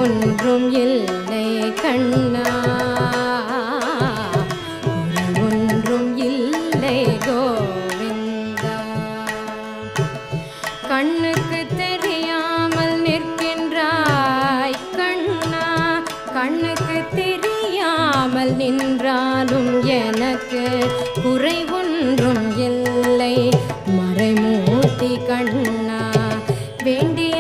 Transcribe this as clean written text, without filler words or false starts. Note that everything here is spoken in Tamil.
ஒன்றும் இல்லை கண்ணா, ஒன்றும் இல்லை கோவிந்தா. கண்ணுக்கு தெரியாமல் நிற்கின்றாய் கண்ணா, கண்ணுக்கு தெரியாமல் நின்றாலும் எனக்கு குறை ஒன்றும் இல்லை மறைமூர்த்தி கண்ணா. வேண்டிய